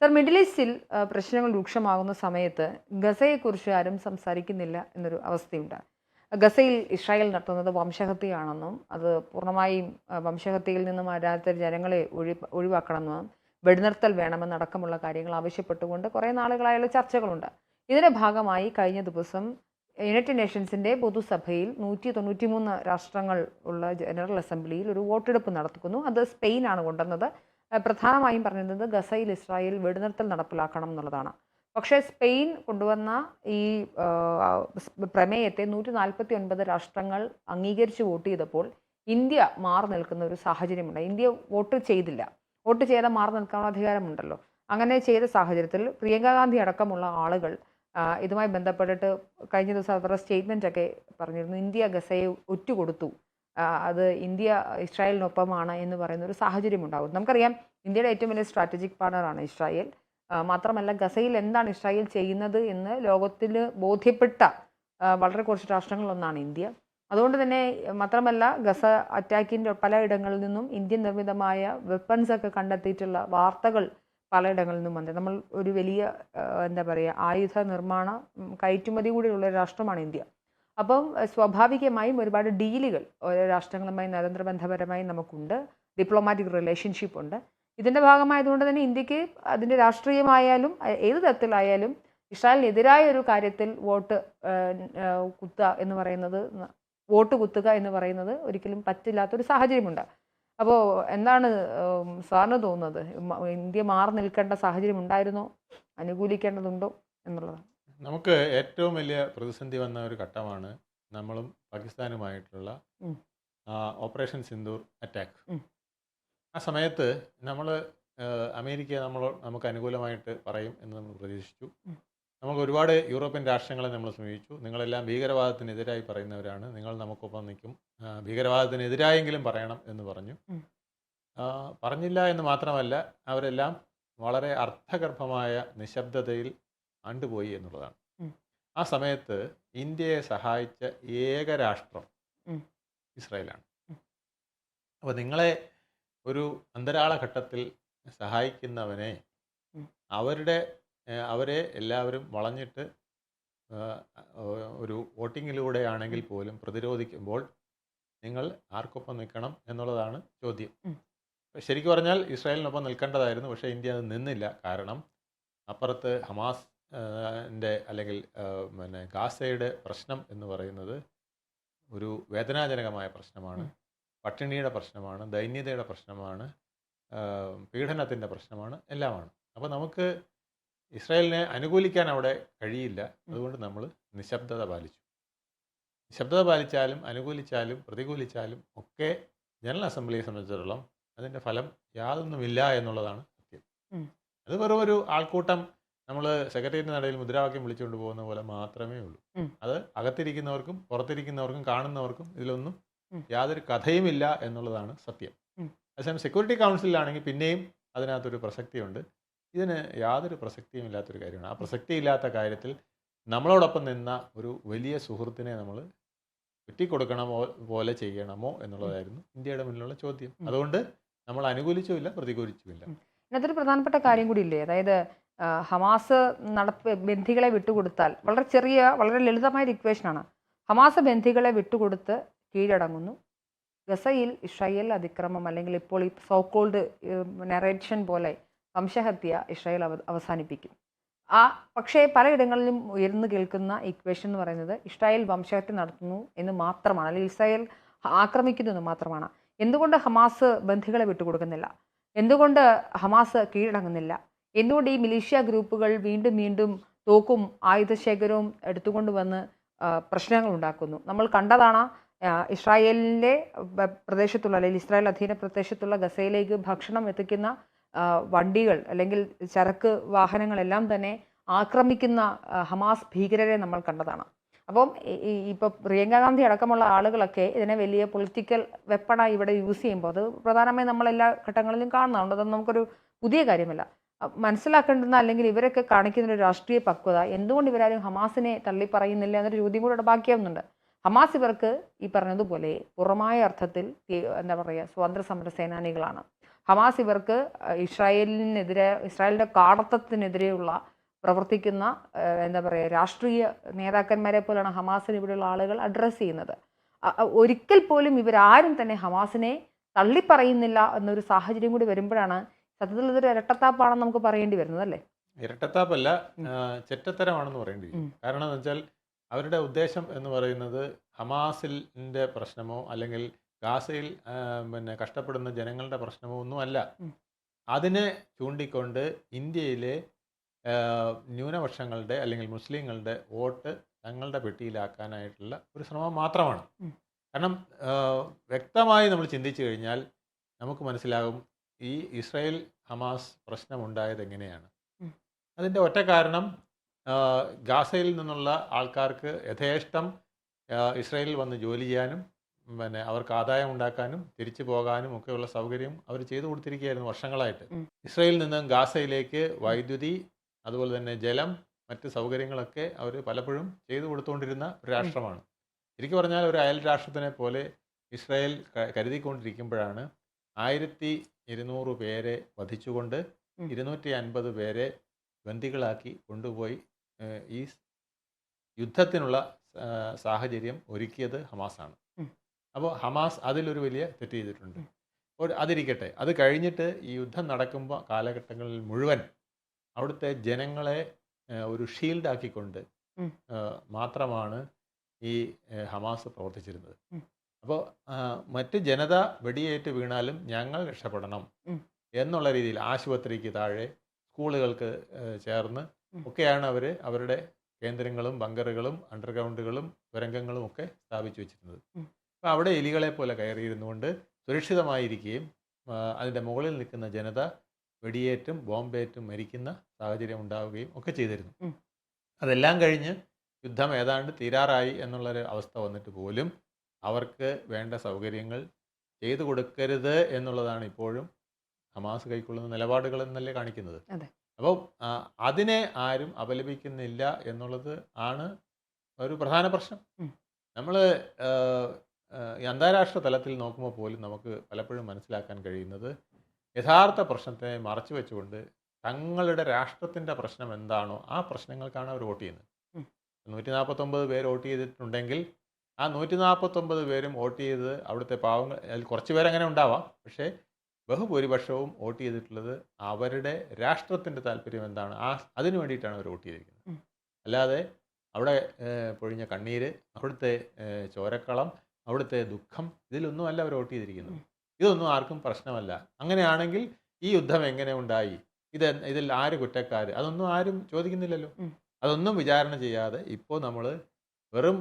Sir, middle ഈസ്റ്റിൽ പ്രശ്നങ്ങൾ രൂക്ഷമാകുന്ന സമയത്ത് ഗസയെക്കുറിച്ച് ആരും സംസാരിക്കുന്നില്ല എന്നൊരു അവസ്ഥയുണ്ട്. ഗസയിൽ ഇസ്രായേൽ നടത്തുന്നത് വംശഹത്യയാണെന്നും അത് പൂർണ്ണമായും വംശഹത്യയിൽ നിന്നും ആ രാജ്യത്തെ ജനങ്ങളെ ഒഴിവാക്കണമെന്നും വെടിനിർത്തൽ വേണമെന്നടക്കമുള്ള കാര്യങ്ങൾ ആവശ്യപ്പെട്ടുകൊണ്ട് കുറേ നാളുകളായുള്ള ചർച്ചകളുണ്ട്. ഇതിൻ്റെ ഭാഗമായി കഴിഞ്ഞ ദിവസം യുണൈറ്റഡ് നേഷൻസിൻ്റെ പൊതുസഭയിൽ 193 രാഷ്ട്രങ്ങൾ ഉള്ള ജനറൽ അസംബ്ലിയിൽ ഒരു വോട്ടെടുപ്പ് നടത്തുന്നു. അത് സ്പെയിനാണ് കൊണ്ടുവന്നത്. പ്രധാനമായും പറഞ്ഞിരുന്നത് ഗസയിൽ ഇസ്രായേൽ വെടിനിർത്തൽ നടപ്പിലാക്കണം എന്നുള്ളതാണ്. പക്ഷേ സ്പെയിൻ കൊണ്ടുവന്ന ഈ പ്രമേയത്തെ 149 രാഷ്ട്രങ്ങൾ അംഗീകരിച്ച് വോട്ട് ചെയ്തപ്പോൾ ഇന്ത്യ മാറി നിൽക്കുന്ന ഒരു സാഹചര്യമുണ്ട്. ഇന്ത്യ വോട്ട് ചെയ്തില്ല. വോട്ട് ചെയ്താൽ മാറി നിൽക്കാനുള്ള അധികാരമുണ്ടല്ലോ. അങ്ങനെ ചെയ്ത സാഹചര്യത്തിൽ പ്രിയങ്ക ഗാന്ധി അടക്കമുള്ള ആളുകൾ ഇതുമായി ബന്ധപ്പെട്ടിട്ട് കഴിഞ്ഞ ദിവസം അവരുടെ സ്റ്റേറ്റ്മെൻറ്റൊക്കെ പറഞ്ഞിരുന്നു. ഇന്ത്യ ഗസയെ ഒറ്റുകൊടുത്തു, അത് ഇന്ത്യ ഇസ്രായേലിനൊപ്പമാണ് എന്ന് പറയുന്ന ഒരു സാഹചര്യം ഉണ്ടാകും. നമുക്കറിയാം, ഇന്ത്യയുടെ ഏറ്റവും വലിയ സ്ട്രാറ്റജിക് പാർട്ണറാണ് ഇസ്രായേൽ. മാത്രമല്ല, ഗസയിൽ എന്താണ് ഇസ്രായേൽ ചെയ്യുന്നത് എന്ന് ലോകത്തിന് ബോധ്യപ്പെട്ട വളരെ കുറച്ച് രാഷ്ട്രങ്ങളിലൊന്നാണ് ഇന്ത്യ. അതുകൊണ്ട് തന്നെ മാത്രമല്ല, ഗസ അറ്റാക്കിൻ്റെ പലയിടങ്ങളിൽ നിന്നും ഇന്ത്യൻ നിർമ്മിതമായ വെപ്പൺസൊക്കെ കണ്ടെത്തിയിട്ടുള്ള വാർത്തകൾ പലയിടങ്ങളിൽ നിന്നും വന്നത്. നമ്മൾ ഒരു വലിയ എന്താ പറയുക, ആയുധ നിർമ്മാണ കയറ്റുമതി കൂടിയുള്ള രാഷ്ട്രമാണ് ഇന്ത്യ. അപ്പം സ്വാഭാവികമായും ഒരുപാട് ഡീലുകൾ ഓരോ രാഷ്ട്രങ്ങളുമായി നയതന്ത്രബന്ധപരമായി നമുക്കുണ്ട്, ഡിപ്ലോമാറ്റിക് റിലേഷൻഷിപ്പ് ഉണ്ട്. ഇതിൻ്റെ ഭാഗമായതുകൊണ്ട് തന്നെ ഇന്ത്യക്ക് അതിൻ്റെ രാഷ്ട്രീയമായാലും ഏത് തരത്തിലായാലും ഇസ്രായേലിനെതിരായ ഒരു കാര്യത്തിൽ വോട്ട് കുത്തുക എന്ന് പറയുന്നത് ഒരിക്കലും പറ്റില്ലാത്തൊരു സാഹചര്യമുണ്ട്. അപ്പോൾ എന്താണ് സാറിന് തോന്നുന്നത്? ഇന്ത്യ മാറി നിൽക്കേണ്ട സാഹചര്യം ഉണ്ടായിരുന്നോ, അനുകൂലിക്കേണ്ടതുണ്ടോ എന്നുള്ളതാണ്. നമുക്ക് ഏറ്റവും വലിയ പ്രതിസന്ധി വന്ന ഒരു ഘട്ടമാണ് നമ്മളും പാകിസ്ഥാനുമായിട്ടുള്ള ഓപ്പറേഷൻ സിന്ദൂർ അറ്റാക്ക്. ആ സമയത്ത് നമ്മൾ അമേരിക്ക നമുക്ക് അനുകൂലമായിട്ട് പറയും എന്ന് നമ്മൾ പ്രതീക്ഷിച്ചു. നമുക്ക് ഒരുപാട് യൂറോപ്യൻ രാഷ്ട്രങ്ങളെ നമ്മൾ സമീപിച്ചു. നിങ്ങളെല്ലാം ഭീകരവാദത്തിനെതിരായി പറയുന്നവരാണ്, നിങ്ങൾ നമുക്കൊപ്പം നിൽക്കും, ഭീകരവാദത്തിനെതിരായെങ്കിലും പറയണം എന്ന് പറഞ്ഞു. പറഞ്ഞില്ല എന്ന് മാത്രമല്ല, അവരെല്ലാം വളരെ അർത്ഥഗർഭമായ നിശബ്ദതയിൽ ആണ്ടുപോയി എന്നുള്ളതാണ്. ആ സമയത്ത് ഇന്ത്യയെ സഹായിച്ച ഏക രാഷ്ട്രം ഇസ്രായേലാണ്. അപ്പോൾ നിങ്ങളെ ഒരു അന്തരാള ഘട്ടത്തിൽ സഹായിക്കുന്നവനെ അവരെ എല്ലാവരും വളഞ്ഞിട്ട് ഒരു വോട്ടിങ്ങിലൂടെ ആണെങ്കിൽ പോലും പ്രതിരോധിക്കുമ്പോൾ നിങ്ങൾ ആർക്കൊപ്പം നിൽക്കണം എന്നുള്ളതാണ് ചോദ്യം. ശരിക്കും പറഞ്ഞാൽ ഇസ്രായേലിനൊപ്പം നിൽക്കേണ്ടതായിരുന്നു, പക്ഷേ ഇന്ത്യ അത് നിന്നില്ല. കാരണം അപ്പുറത്ത് ഹമാസ് അല്ലെങ്കിൽ ഗാസയുടെ പ്രശ്നം എന്ന് പറയുന്നത് ഒരു വേദനാജനകമായ പ്രശ്നമാണ്, പട്ടിണിയുടെ പ്രശ്നമാണ്, ദൈന്യതയുടെ പ്രശ്നമാണ്, പീഡനത്തിൻ്റെ പ്രശ്നമാണ്, എല്ലാമാണ്. അപ്പോൾ നമുക്ക് ഇസ്രായേലിനെ അനുകൂലിക്കാൻ അവിടെ കഴിയില്ല. അതുകൊണ്ട് നമ്മൾ നിശബ്ദത പാലിച്ചു. നിശബ്ദത പാലിച്ചാലും അനുകൂലിച്ചാലും പ്രതികൂലിച്ചാലും ഒക്കെ ജനറൽ അസംബ്ലിയെ സംബന്ധിച്ചിടത്തോളം അതിൻ്റെ ഫലം യാതൊന്നുമില്ല എന്നുള്ളതാണ് സത്യം. അത് വെറും ഒരു ആൾക്കൂട്ടം നമ്മൾ സെക്രട്ടേറിയറ്റിന് നടയിൽ മുദ്രാവാക്യം വിളിച്ചുകൊണ്ട് പോകുന്ന പോലെ മാത്രമേ ഉള്ളൂ. അത് അകത്തിരിക്കുന്നവർക്കും പുറത്തിരിക്കുന്നവർക്കും കാണുന്നവർക്കും ഇതിലൊന്നും യാതൊരു കഥയുമില്ല എന്നുള്ളതാണ് സത്യം. അതേസമയം സെക്യൂരിറ്റി കൗൺസിലാണെങ്കിൽ പിന്നെയും അതിനകത്തൊരു പ്രസക്തിയുണ്ട്. ഇതിന് യാതൊരു പ്രസക്തിയും ഇല്ലാത്തൊരു കാര്യമാണ്. ആ പ്രസക്തി ഇല്ലാത്ത കാര്യത്തിൽ നമ്മളോടൊപ്പം നിന്ന ഒരു വലിയ സുഹൃത്തിനെ നമ്മൾ വെട്ടിക്കൊടുക്കണമോ പോലെ ചെയ്യണമോ എന്നുള്ളതായിരുന്നു ഇന്ത്യയുടെ മുന്നിലുള്ള ചോദ്യം. അതുകൊണ്ട് നമ്മൾ അനുകൂലിച്ചുമില്ല, പ്രതികൂലിച്ചുമില്ല. ഇതിനകത്തൊരു പ്രധാനപ്പെട്ട കാര്യം കൂടി ഇല്ലേ, അതായത് ഹമാസ് ബന്ധികളെ വിട്ടുകൊടുത്താൽ, വളരെ ലളിതമായ ഇക്വേഷനാണ്. ഹമാസ് ബന്ധികളെ വിട്ടുകൊടുത്ത് കീഴടങ്ങുന്നു. ഗസയിൽ ഇസ്രായേൽ അതിക്രമം അല്ലെങ്കിൽ ഇപ്പോൾ ഈ സോക്കോൾഡ് നറേഷൻ പോലെ വംശഹത്യ ഇസ്രായേൽ അവസാനിപ്പിക്കും. പക്ഷേ പലയിടങ്ങളിലും ഉയർന്നു കേൾക്കുന്ന ഇക്വേഷൻ എന്ന് പറയുന്നത് ഇസ്രായേൽ വംശഹത്യ നടത്തുന്നു എന്ന് മാത്രമാണ്, അല്ലെങ്കിൽ ഇസ്രായേൽ ആക്രമിക്കുന്നു എന്ന് മാത്രമാണ്. എന്തുകൊണ്ട് ഹമാസ് ബന്ധികളെ വിട്ടുകൊടുക്കുന്നില്ല? എന്തുകൊണ്ട് ഹമാസ് കീഴടങ്ങുന്നില്ല? എന്തുകൊണ്ട് ഈ മിലീഷ്യ ഗ്രൂപ്പുകൾ വീണ്ടും വീണ്ടും തോക്കും ആയുധശേഖരവും എടുത്തുകൊണ്ട് വന്ന് പ്രശ്നങ്ങൾ ഉണ്ടാക്കുന്നു? നമ്മൾ കണ്ടതാണ്, ഇസ്രായേലിൻ്റെ പ്രദേശത്തുള്ള അല്ലെങ്കിൽ ഇസ്രായേൽ അധീന പ്രദേശത്തുള്ള ഗസയിലേക്ക് ഭക്ഷണം എത്തിക്കുന്ന വണ്ടികൾ അല്ലെങ്കിൽ ചരക്ക് വാഹനങ്ങളെല്ലാം തന്നെ ആക്രമിക്കുന്ന ഹമാസ് ഭീകരരെ നമ്മൾ കണ്ടതാണ്. അപ്പം ഇപ്പോൾ പ്രിയങ്ക ഗാന്ധി അടക്കമുള്ള ആളുകളൊക്കെ ഇതിനെ വലിയ പൊളിറ്റിക്കൽ വെപ്പണായി ഇവിടെ യൂസ് ചെയ്യുമ്പോൾ അത് പ്രധാനമായും നമ്മളെല്ലാ ഘട്ടങ്ങളിലും കാണുന്നുണ്ട്. അതൊന്നും നമുക്കൊരു പുതിയ കാര്യമല്ല. മനസ്സിലാക്കേണ്ടുന്ന അല്ലെങ്കിൽ ഇവരൊക്കെ കാണിക്കുന്നൊരു രാഷ്ട്രീയ പക്വത, എന്തുകൊണ്ട് ഇവരാരും ഹമാസിനെ തള്ളിപ്പറയുന്നില്ല എന്നൊരു ചോദ്യം കൂടെ ബാക്കിയാവുന്നുണ്ട്. ഹമാസ് ഇവർക്ക് ഈ പറഞ്ഞതുപോലെ പൂർണ്ണമായ അർത്ഥത്തിൽ എന്താ പറയുക, സ്വാതന്ത്ര്യ സമര സേനാനികളാണ്. ഹമാസ് ഇവർക്ക് ഇസ്രായേലിൻ്റെ കാടത്തത്തിനെതിരെയുള്ള പ്രവർത്തിക്കുന്ന എന്താ പറയുക രാഷ്ട്രീയ നേതാക്കന്മാരെ പോലെയാണ് ഹമാസിന് ഇവിടെയുള്ള ആളുകൾ അഡ്രസ്സ് ചെയ്യുന്നത്. ഒരിക്കൽ പോലും ഇവരാരും തന്നെ ഹമാസിനെ തള്ളിപ്പറയുന്നില്ല എന്നൊരു സാഹചര്യം കൂടി വരുമ്പോഴാണ് സത്യത്തിൽ ഇതൊരു ഇരട്ടത്താപ്പാണെന്ന് നമുക്ക് പറയേണ്ടി വരുന്നത് അല്ലേ? ഇരട്ടത്താപ്പല്ല, ചെറ്റത്തരമാണെന്ന് പറയേണ്ടി വരും. കാരണം എന്ന് വെച്ചാൽ അവരുടെ ഉദ്ദേശം എന്ന് പറയുന്നത് ഹമാസിൻ്റെ പ്രശ്നമോ അല്ലെങ്കിൽ ഗാസയിൽ പിന്നെ കഷ്ടപ്പെടുന്ന ജനങ്ങളുടെ പ്രശ്നമോ ഒന്നുമല്ല. അതിനെ ചൂണ്ടിക്കൊണ്ട് ഇന്ത്യയിലെ ന്യൂനപക്ഷങ്ങളുടെ അല്ലെങ്കിൽ മുസ്ലിങ്ങളുടെ വോട്ട് തങ്ങളുടെ പെട്ടിയിലാക്കാനായിട്ടുള്ള ഒരു ശ്രമം മാത്രമാണ്. കാരണം വ്യക്തമായി നമ്മൾ ചിന്തിച്ചു കഴിഞ്ഞാൽ നമുക്ക് മനസ്സിലാകും ഈ ഇസ്രായേൽ ഹമാസ് പ്രശ്നമുണ്ടായത് എങ്ങനെയാണ്. അതിൻ്റെ ഒറ്റ കാരണം ഗാസയിൽ നിന്നുള്ള ആൾക്കാർക്ക് യഥേഷ്ടം ഇസ്രായേലിൽ വന്ന് ജോലി ചെയ്യാനും പിന്നെ അവർക്ക് ആദായം ഉണ്ടാക്കാനും തിരിച്ചു പോകാനും ഒക്കെയുള്ള സൗകര്യം അവർ ചെയ്തു കൊടുത്തിരിക്കുകയായിരുന്നു വർഷങ്ങളായിട്ട്. ഇസ്രായേലിൽ നിന്ന് ഗാസയിലേക്ക് വൈദ്യുതി, അതുപോലെ തന്നെ ജലം, മറ്റ് സൗകര്യങ്ങളൊക്കെ അവർ പലപ്പോഴും ചെയ്തു കൊടുത്തുകൊണ്ടിരുന്ന ഒരു രാഷ്ട്രമാണ്. ശരിക്കും പറഞ്ഞാൽ ഒരു അയൽ രാഷ്ട്രത്തിനെ പോലെ ഇസ്രായേൽ കരുതിക്കൊണ്ടിരിക്കുമ്പോഴാണ് 1200 പേരെ വധിച്ചുകൊണ്ട് 250 പേരെ ബന്ദികളാക്കി കൊണ്ടുപോയി ഈ യുദ്ധത്തിനുള്ള സാഹചര്യം ഒരുക്കിയത് ഹമാസാണ്. അപ്പോൾ ഹമാസ് അതിലൊരു വലിയ തെറ്റ് ചെയ്തിട്ടുണ്ട്. അതിരിക്കട്ടെ, അത് കഴിഞ്ഞിട്ട് ഈ യുദ്ധം നടക്കുമ്പോൾ കാലഘട്ടങ്ങളിൽ മുഴുവൻ അവിടുത്തെ ജനങ്ങളെ ഒരു ഷീൽഡാക്കിക്കൊണ്ട് മാത്രമാണ് ഈ ഹമാസ് പ്രവർത്തിച്ചിരുന്നത്. അപ്പോൾ മറ്റ് ജനത വെടിയേറ്റ് വീണാലും ഞങ്ങൾ രക്ഷപ്പെടണം എന്നുള്ള രീതിയിൽ ആശുപത്രിക്ക് താഴെ, സ്കൂളുകൾക്ക് ചേർന്ന് ഒക്കെയാണ് അവർ അവരുടെ കേന്ദ്രങ്ങളും ബങ്കറുകളും അണ്ടർഗ്രൗണ്ടുകളും തുരങ്കങ്ങളും ഒക്കെ സ്ഥാപിച്ചു വെച്ചിരുന്നത്. അപ്പോൾ അവിടെ എലികളെ പോലെ കയറിയിരുന്നുകൊണ്ട് സുരക്ഷിതമായിരിക്കുകയും അതിൻ്റെ മുകളിൽ നിൽക്കുന്ന ജനത വെടിയേറ്റും ബോംബേറ്റും മരിക്കുന്ന സാഹചര്യം ഉണ്ടാവുകയും ഒക്കെ ചെയ്തിരുന്നു. അതെല്ലാം കഴിഞ്ഞ് യുദ്ധം ഏതാണ്ട് തീരാറായി എന്നുള്ളൊരു അവസ്ഥ വന്നിട്ട് പോലും അവർക്ക് വേണ്ട സൗകര്യങ്ങൾ ചെയ്തു കൊടുക്കരുത് എന്നുള്ളതാണ് ഇപ്പോഴും ഹമാസ് കൈക്കൊള്ളുന്ന നിലപാടുകൾ എന്നല്ലേ കാണിക്കുന്നത്. അപ്പോൾ അതിനെ ആരും അപലപിക്കുന്നില്ല എന്നുള്ളത് ആണ് ഒരു പ്രധാന പ്രശ്നം. നമ്മൾ അന്താരാഷ്ട്ര തലത്തിൽ നോക്കുമ്പോൾ പോലും നമുക്ക് പലപ്പോഴും മനസ്സിലാക്കാൻ കഴിയുന്നത് യഥാർത്ഥ പ്രശ്നത്തെ മറച്ചു വെച്ചുകൊണ്ട് തങ്ങളുടെ രാഷ്ട്രത്തിൻ്റെ പ്രശ്നം എന്താണോ ആ പ്രശ്നങ്ങൾക്കാണ് അവർ വോട്ട് ചെയ്യുന്നത്. 149 പേര് വോട്ട് ചെയ്തിട്ടുണ്ടെങ്കിൽ ആ 149 പേരും വോട്ട് ചെയ്തത് അവിടുത്തെ പാവങ്ങൾ, അതിൽ കുറച്ച് പേരങ്ങനെ ഉണ്ടാവാം, പക്ഷേ ബഹുഭൂരിപക്ഷവും വോട്ട് ചെയ്തിട്ടുള്ളത് അവരുടെ രാഷ്ട്രത്തിൻ്റെ താല്പര്യം എന്താണ് അതിനു വേണ്ടിയിട്ടാണ് അവർ വോട്ട് ചെയ്തിരിക്കുന്നത്. അല്ലാതെ അവിടെ പൊഴിഞ്ഞ കണ്ണീര്, അവിടുത്തെ ചോരക്കളം, അവിടുത്തെ ദുഃഖം, ഇതിലൊന്നുമല്ല അവർ വോട്ട് ചെയ്തിരിക്കുന്നത്. ഇതൊന്നും ആർക്കും പ്രശ്നമല്ല. അങ്ങനെയാണെങ്കിൽ ഈ യുദ്ധം എങ്ങനെ ഉണ്ടായി, ഇതിൽ ആര് കുറ്റക്കാർ, അതൊന്നും ആരും ചോദിക്കുന്നില്ലല്ലോ. അതൊന്നും വിചാരണ ചെയ്യാതെ ഇപ്പോൾ നമ്മൾ വെറും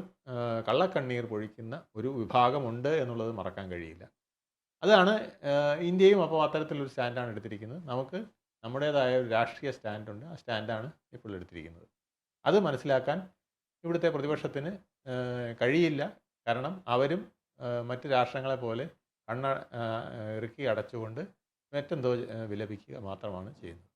കള്ളക്കണ്ണീർ പൊഴിക്കുന്ന ഒരു വിഭാഗമുണ്ട് എന്നുള്ളത് മറക്കാൻ കഴിയില്ല. അതാണ് ഇന്ത്യയും അപ്പോൾ അത്തരത്തിലൊരു സ്റ്റാൻഡാണ് എടുത്തിരിക്കുന്നത്. നമുക്ക് നമ്മുടേതായ ഒരു രാഷ്ട്രീയ സ്റ്റാൻഡുണ്ട്, ആ സ്റ്റാൻഡാണ് ഇപ്പോൾ എടുത്തിരിക്കുന്നത്. അത് മനസ്സിലാക്കാൻ ഇവിടുത്തെ പ്രതിപക്ഷത്തിന് കഴിയില്ല. കാരണം അവരും മറ്റ് രാഷ്ട്രങ്ങളെ പോലെ ഇറുക്കി അടച്ചുകൊണ്ട് മറ്റെന്തോ വിലപിക്കുക മാത്രമാണ് ചെയ്യുന്നത്.